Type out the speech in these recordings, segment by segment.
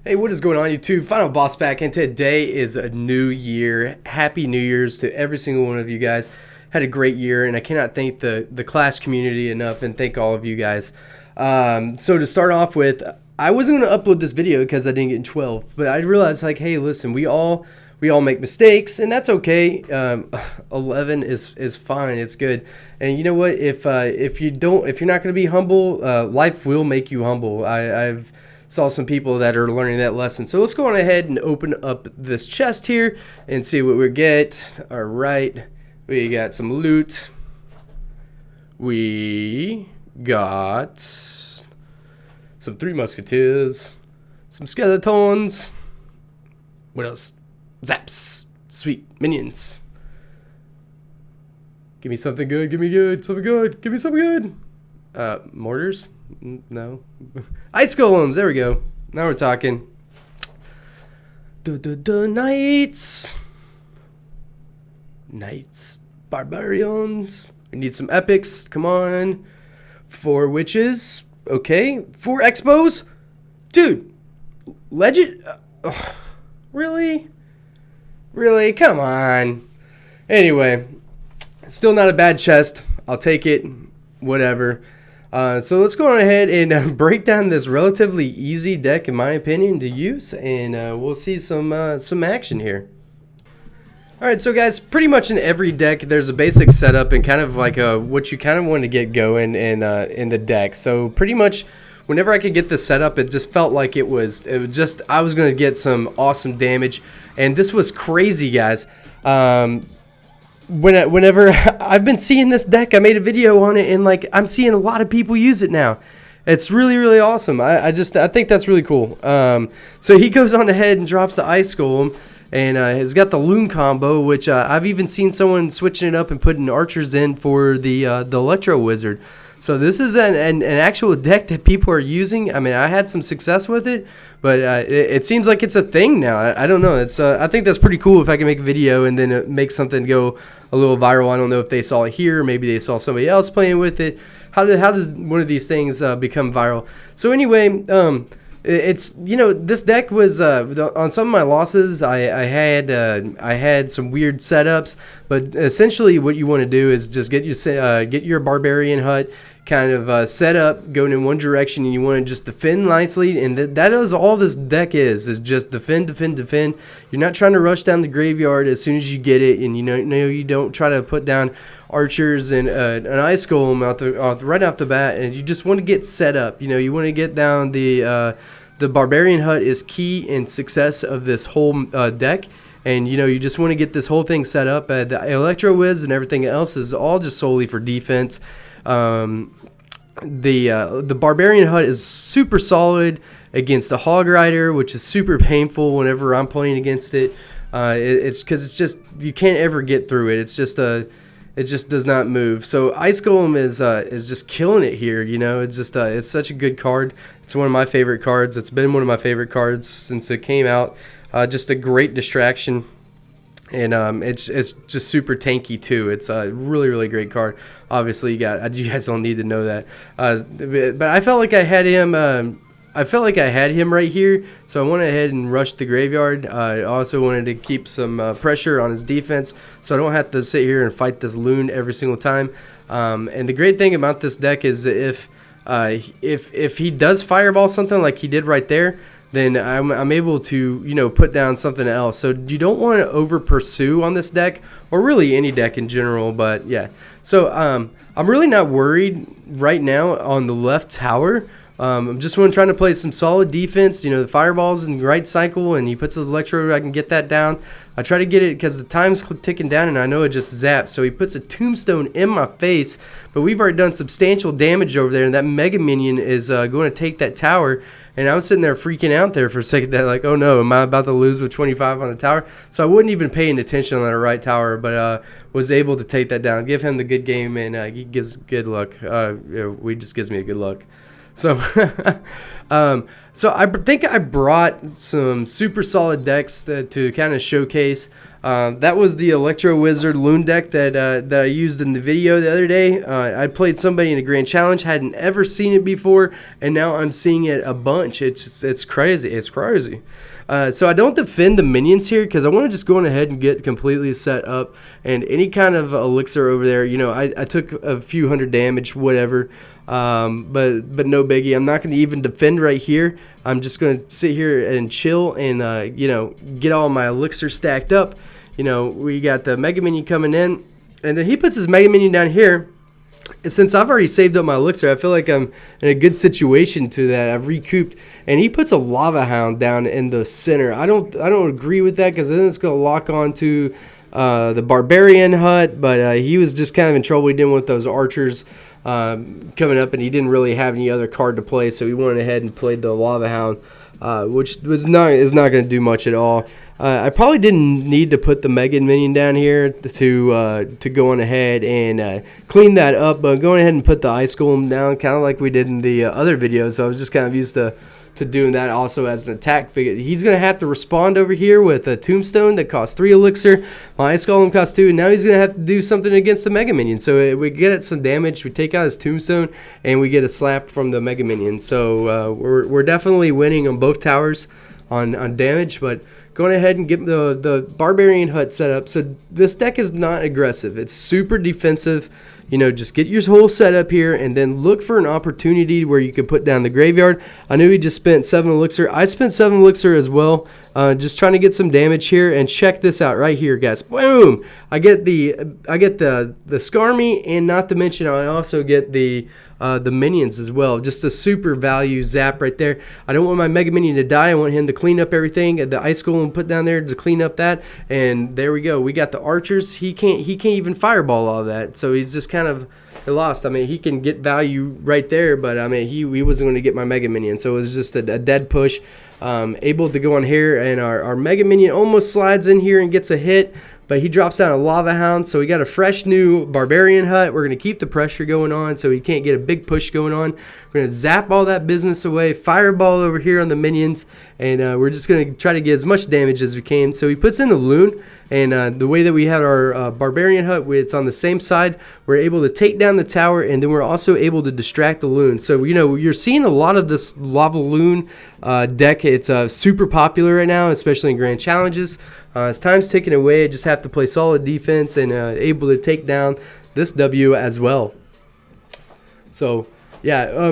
Hey, what is going on YouTube? Final Boss back, and today is a new year. Happy New Year's to every single one of you guys. Had a great year, and I cannot thank the Clash community enough, and thank all of you guys. So to start off with, I wasn't going to upload this video because I didn't get 12, but I realized, like, hey, listen, we all make mistakes, and that's okay. 11 is fine. It's good. And you know what? If you're not going to be humble, life will make you humble. I've saw some people that are learning that lesson. So let's go on ahead and open up this chest here and see what we get. All right, we got some loot. We got some Three Musketeers, some skeletons. What else? Zaps, sweet minions. Give me something good. Give me good. Something good. Give me something good. Mortars. No. Ice golems. There we go. Now we're talking. Knights. Barbarians. We need some epics. Come on. 4 witches. Okay. 4 expos. Dude. Legend. Really? Really? Come on. Anyway. Still not a bad chest. I'll take it. Whatever. So let's go on ahead and break down this relatively easy deck, in my opinion, to use, and we'll see some action here. All right, so guys, pretty much in every deck, there's a basic setup and kind of like what you kind of want to get going in the deck. So pretty much, whenever I could get this set up, it just felt like I was going to get some awesome damage, and this was crazy, guys. Whenever I've been seeing this deck, I made a video on it, and like I'm seeing a lot of people use it now. It's really awesome. I think that's really cool. So he goes on ahead and drops the Ice Golem, and it's got the Loon combo, which I've even seen someone switching it up and putting archers in for the Electro Wizard. So this is an actual deck that people are using. I mean, I had some success with it, but it seems like it's a thing now. I don't know. I think that's pretty cool if I can make a video and then it makes something go a little viral. I don't know if they saw it here. Maybe they saw somebody else playing with it. How does one of these things become viral? So anyway, it's, you know, this deck was on some of my losses. I had some weird setups, but essentially what you want to do is just get your Barbarian hut kind of set up, going in one direction, and you want to just defend nicely, and that is all this deck is just defend. You're not trying to rush down the graveyard as soon as you get it, and you don't try to put down archers and an Ice Golem right off the bat, and you just want to get set up. You want to get down the Barbarian hut is key in success of this whole deck. And you just want to get this whole thing set up. The Electro Wiz and everything else is all just solely for defense. The Barbarian hut is super solid against the Hog Rider, which is super painful whenever I'm playing against it. It's because it's just, you can't ever get through it. It's just it just does not move. So Ice Golem is just killing it here. It's just it's such a good card. It's one of my favorite cards. It's been one of my favorite cards since it came out. Just a great distraction, and it's just super tanky too. It's a really great card. Obviously, you guys don't need to know that, but I felt like I had him. I felt like I had him right here, so I went ahead and rushed the graveyard. I also wanted to keep some pressure on his defense, so I don't have to sit here and fight this Loon every single time. And the great thing about this deck is if he does fireball something like he did right there, then I'm able to put down something else. So you don't want to over pursue on this deck, or really any deck in general. But yeah, so I'm really not worried right now on the left tower. I'm just trying to play some solid defense. The fireball's in the right cycle, and he puts his electro. I can get that down. I try to get it because the time's ticking down, and I know it just zaps. So he puts a tombstone in my face, but we've already done substantial damage over there, and that mega minion is going to take that tower. And I was sitting there freaking out there for a second, that like, oh no, am I about to lose with 25 on the tower? So I wasn't even paying attention on the right tower, but was able to take that down, give him the good game, and he gives good luck. He just gives me a good luck. So So I think I brought some super solid decks to kind of showcase. That was the Electro Wizard Loon deck that I used in the video the other day. I played somebody in a Grand Challenge, hadn't ever seen it before, and now I'm seeing it a bunch. It's crazy. It's crazy. So I don't defend the minions here because I want to just go on ahead and get completely set up. And any kind of elixir over there, I took a few hundred damage, whatever. But no biggie. I'm not going to even defend right here. I'm just going to sit here and chill and get all my elixir stacked up. We got the Mega Minion coming in, and then he puts his Mega Minion down here. Since I've already saved up my elixir, I feel like I'm in a good situation to that. I've recouped, and he puts a Lava Hound down in the center. I don't agree with that because then it's going to lock on to the Barbarian hut, but he was just kind of in trouble. He didn't want those archers coming up, and he didn't really have any other card to play, so he went ahead and played the Lava Hound, which is not going to do much at all. I probably didn't need to put the Mega Minion down here to go on ahead and clean that up, but going ahead and put the Ice Golem down, kind of like we did in the other videos. So I was just kind of used to doing that also as an attack. He's going to have to respond over here with a Tombstone that costs 3 elixir. My Ice Golem costs 2, and now he's going to have to do something against the Mega Minion. So we get it some damage, we take out his Tombstone, and we get a slap from the Mega Minion. So we're definitely winning on both towers on damage, but going ahead and get the Barbarian hut set up. So this deck is not aggressive. It's super defensive. Just get your whole setup here and then look for an opportunity where you can put down the graveyard. I knew he just spent 7 elixir. I spent 7 elixir as well, just trying to get some damage here. And check this out right here, guys. Boom! I get the Skarmy, and not to mention I also get the minions as well. Just a super value zap right there. I don't want my Mega Minion to die. I want him to clean up everything. The Ice Golem put down there to clean up that, and there we go. We got the archers. He can't even fireball all of that, so he's just kind of lost. I mean, he can get value right there, but I mean, he wasn't going to get my Mega Minion, so it was just a dead push. Able to go on here, and our Mega Minion almost slides in here and gets a hit, but he drops down a Lava Hound, so we got a fresh new Barbarian hut. We're going to keep the pressure going on so he can't get a big push going on. We're going to zap all that business away, fireball over here on the minions, and we're just going to try to get as much damage as we can. So he puts in the Loon, and the way that we have our Barbarian hut, it's on the same side. We're able to take down the tower, and then we're also able to distract the Loon. So, you're seeing a lot of this Lava Loon deck. It's super popular right now, especially in Grand Challenges. As time's ticking away, I just have to play solid defense and able to take down this W as well. So, yeah,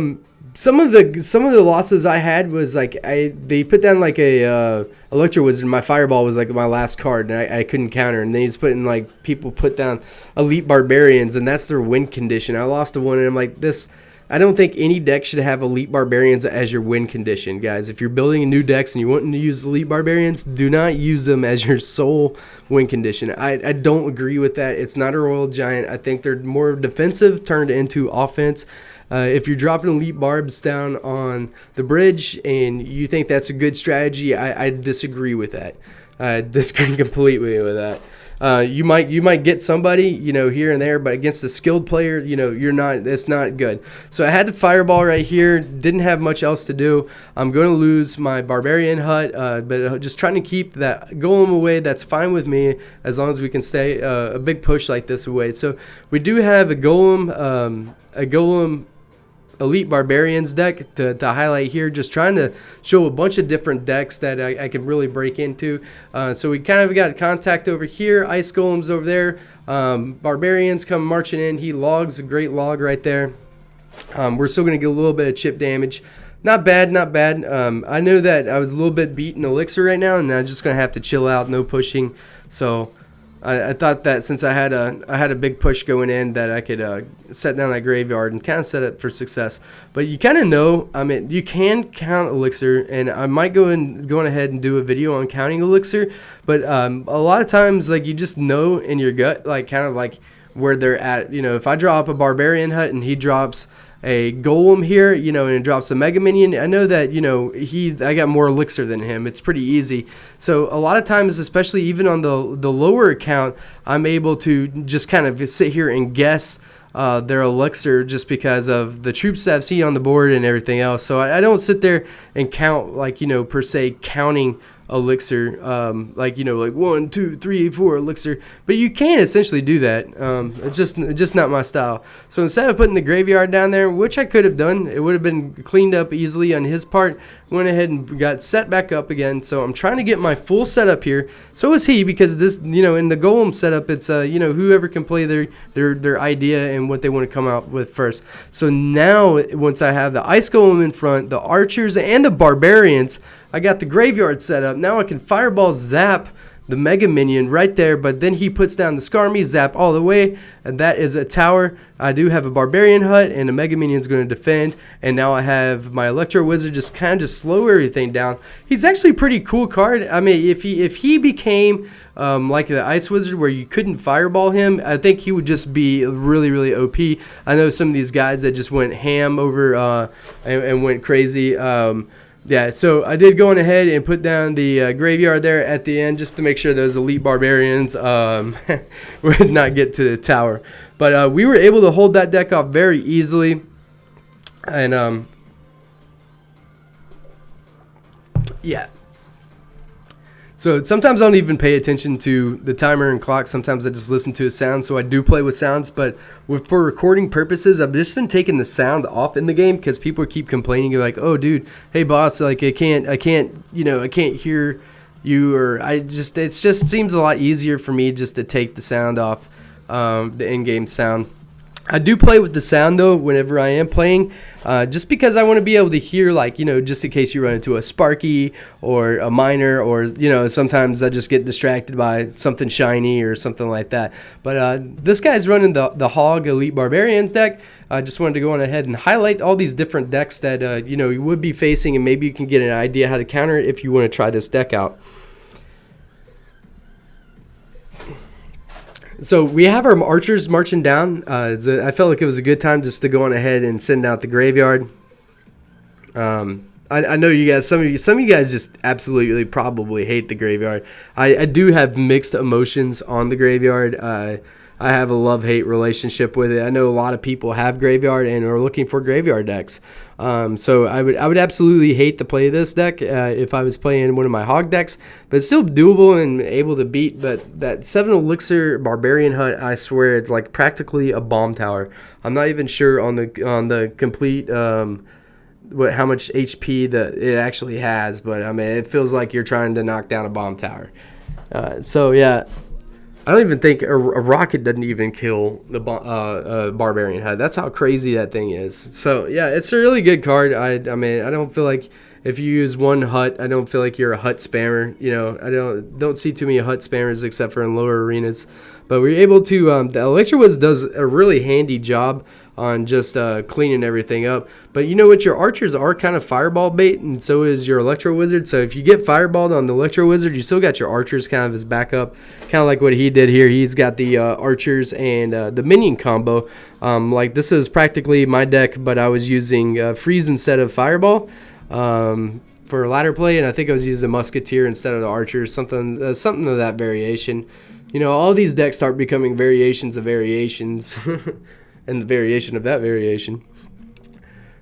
some of the losses I had was like they put down like a Electro Wizard. My Fireball was like my last card, and I couldn't counter. And then he's putting like people put down Elite Barbarians, and that's their win condition. I lost to one, and I'm like this. I don't think any deck should have Elite Barbarians as your win condition, guys. If you're building a new decks and you want to use Elite Barbarians, do not use them as your sole win condition. I don't agree with that. It's not a Royal Giant. I think they're more defensive turned into offense. If you're dropping Elite Barbs down on the bridge and you think that's a good strategy, I disagree with that. I disagree completely with that. You might get somebody, here and there, but against a skilled player, it's not good. So I had the Fireball right here, didn't have much else to do. I'm going to lose my Barbarian hut, but just trying to keep that Golem away. That's fine with me as long as we can stay a big push like this away. So we do have a Golem Elite Barbarians deck to highlight here, just trying to show a bunch of different decks that I can really break into. So we kind of got contact over here, Ice Golems over there, Barbarians come marching in. He logs a great log right there. We're still going to get a little bit of chip damage. Not bad, not bad. I know that I was a little bit beat in Elixir right now, and I'm just going to have to chill out, no pushing. So I thought that since I had a big push going in, that I could set down that graveyard and kind of set it for success. But you kind of know, I mean, you can count Elixir, and I might go ahead and do a video on counting Elixir. But a lot of times, like, you just know in your gut, like, kind of like where they're at. If I drop a Barbarian hut and he drops a Golem here, and it drops a Mega Minion, I know that, I got more Elixir than him. It's pretty easy. So a lot of times, especially even on the lower account, I'm able to just kind of sit here and guess their elixir just because of the troops that I've seen on the board and everything else. So I don't sit there and count, like, per se counting elixir, like 1 2 3 4 elixir, but you can essentially do that. It's just not my style. So instead of putting the graveyard down there, which I could have done, it would have been cleaned up easily on his part, went ahead and got set back up again. So I'm trying to get my full setup here. So is he, because this, in the golem setup, it's whoever can play their idea and what they want to come out with first. So now once I have the ice golem in front, the archers and the barbarians, I got the graveyard set up. Now I can fireball zap the mega minion right there, but then he puts down the Skarmy, zap all the way, and that is a tower. I do have a barbarian hut, and a mega minion's going to defend, and now I have my electro wizard just kind of slow everything down. He's actually a pretty cool card. I mean, if he became like the ice wizard where you couldn't fireball him, I think he would just be really, really OP. I know some of these guys that just went ham over and went crazy. Yeah, so I did go on ahead and put down the graveyard there at the end just to make sure those elite barbarians would not get to the tower. But we were able to hold that deck off very easily. And yeah. So sometimes I don't even pay attention to the timer and clock. Sometimes I just listen to a sound, so I do play with sounds. But for recording purposes, I've just been taking the sound off in the game because people keep complaining. You're like, "Oh, dude, hey boss, like I can't hear you," or it just seems a lot easier for me just to take the sound off, the in-game sound. I do play with the sound though whenever I am playing, just because I want to be able to hear, like, just in case you run into a Sparky or a Miner, or sometimes I just get distracted by something shiny or something like that. But this guy's running the Hog Elite Barbarians deck. I just wanted to go on ahead and highlight all these different decks that you would be facing, and maybe you can get an idea how to counter it if you want to try this deck out. So we have our archers marching down. I felt like it was a good time just to go on ahead and send out the graveyard. I know you guys, some of you guys just absolutely probably hate the graveyard. I do have mixed emotions on the graveyard. I have a love-hate relationship with it. I know a lot of people have graveyard and are looking for graveyard decks. So I would absolutely hate to play this deck if I was playing one of my hog decks, but it's still doable and able to beat. But that 7 elixir barbarian hut, I swear it's like practically a bomb tower. I'm not even sure on the complete how much HP that it actually has, but I mean, it feels like you're trying to knock down a bomb tower. So yeah. I don't even think a rocket doesn't even kill the Barbarian hut. That's how crazy that thing is. So yeah, it's a really good card. I mean, I don't feel like if you use one hut, I don't feel like you're a hut spammer. I don't see too many hut spammers except for in lower arenas. But we're able to. The Electro Wizard does a really handy job on just cleaning everything up. But you know what? Your archers are kind of fireball bait, and so is your Electro Wizard. So if you get fireballed on the Electro Wizard, you still got your archers kind of as backup. Kind of like what he did here. He's got the archers and the minion combo. Like this is practically my deck, but I was using freeze instead of fireball for ladder play, and I think I was using the musketeer instead of the archers. Something of that variation. All these decks start becoming variations of variations. And the variation of that variation.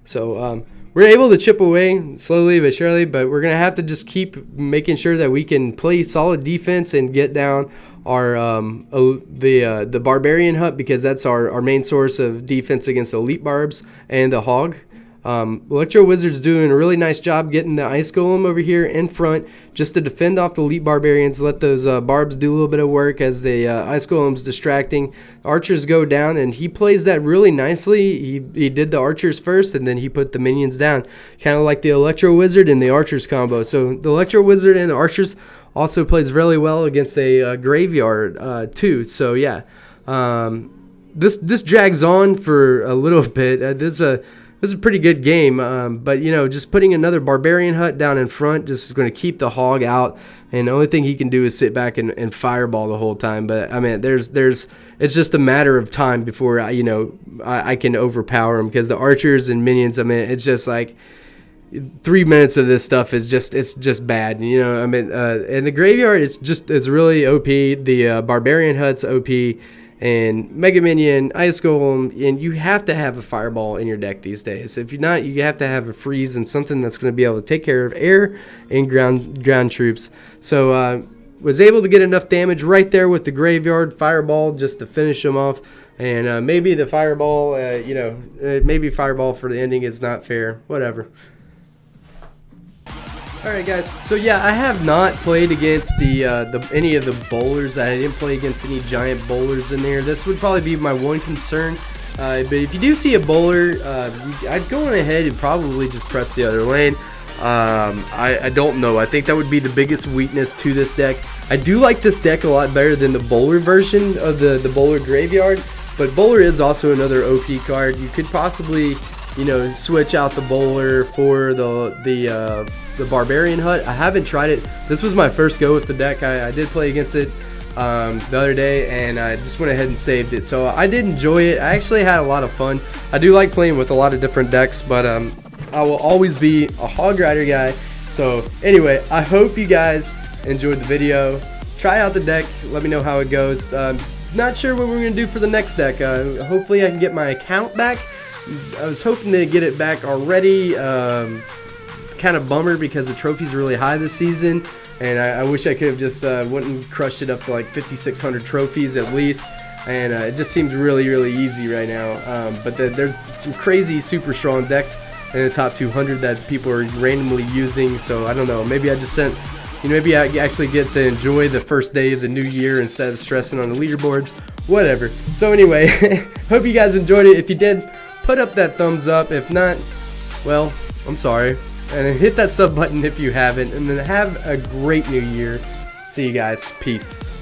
So we're able to chip away slowly but surely, but we're going to have to just keep making sure that we can play solid defense and get down our the Barbarian hut, because that's our main source of defense against elite barbs and the hog. Electro Wizard's doing a really nice job getting the Ice Golem over here in front just to defend off the elite barbarians, let those barbs do a little bit of work as the Ice Golem's distracting. Archers go down, and he plays that really nicely. He did the archers first, and then he put the minions down, kind of like the Electro Wizard and the archers combo. So the Electro Wizard and the archers also plays really well against a graveyard too. So yeah, this drags on for a little bit. This is a pretty good game, but just putting another Barbarian hut down in front just is going to keep the hog out, and the only thing he can do is sit back and fireball the whole time. But I mean, it's just a matter of time before I can overpower him, because the archers and minions, I mean, it's just like 3 minutes of this stuff is just bad. And the graveyard, it's really OP. The Barbarian hut's OP. and Mega Minion, Ice Golem, and you have to have a Fireball in your deck these days. If you're not, you have to have a Freeze and something that's going to be able to take care of air and ground troops. So was able to get enough damage right there with the Graveyard Fireball just to finish them off. And maybe the Fireball, maybe Fireball for the ending is not fair. Whatever. Alright guys, so yeah, I have not played against any of the bowlers. I didn't play against any giant bowlers in there. This would probably be my one concern. But if you do see a bowler, I'd go on ahead and probably just press the other lane. I don't know. I think that would be the biggest weakness to this deck. I do like this deck a lot better than the bowler version of the bowler graveyard. But bowler is also another OP card. You could possibly, switch out the bowler for the Barbarian hut. I haven't tried it. This was my first go with the deck. I did play against it the other day, and I just went ahead and saved it. So I did enjoy it. I actually had a lot of fun. I do like playing with a lot of different decks, but I will always be a Hog Rider guy. So anyway, I hope you guys enjoyed the video. Try out the deck. Let me know how it goes. Not sure what we're going to do for the next deck. Hopefully I can get my account back. I was hoping to get it back already. Kind of bummer because the trophy's really high this season, and I wish I could have just went and crushed it up to like 5,600 trophies at least. And it just seems really easy right now. But there's some crazy super strong decks in the top 200 that people are randomly using. So I don't know. Maybe I just sent. Maybe I actually get to enjoy the first day of the new year instead of stressing on the leaderboards. Whatever. So anyway, hope you guys enjoyed it. If you did, put up that thumbs up. If not, well, I'm sorry. And hit that sub button if you haven't. And then have a great new year. See you guys. Peace.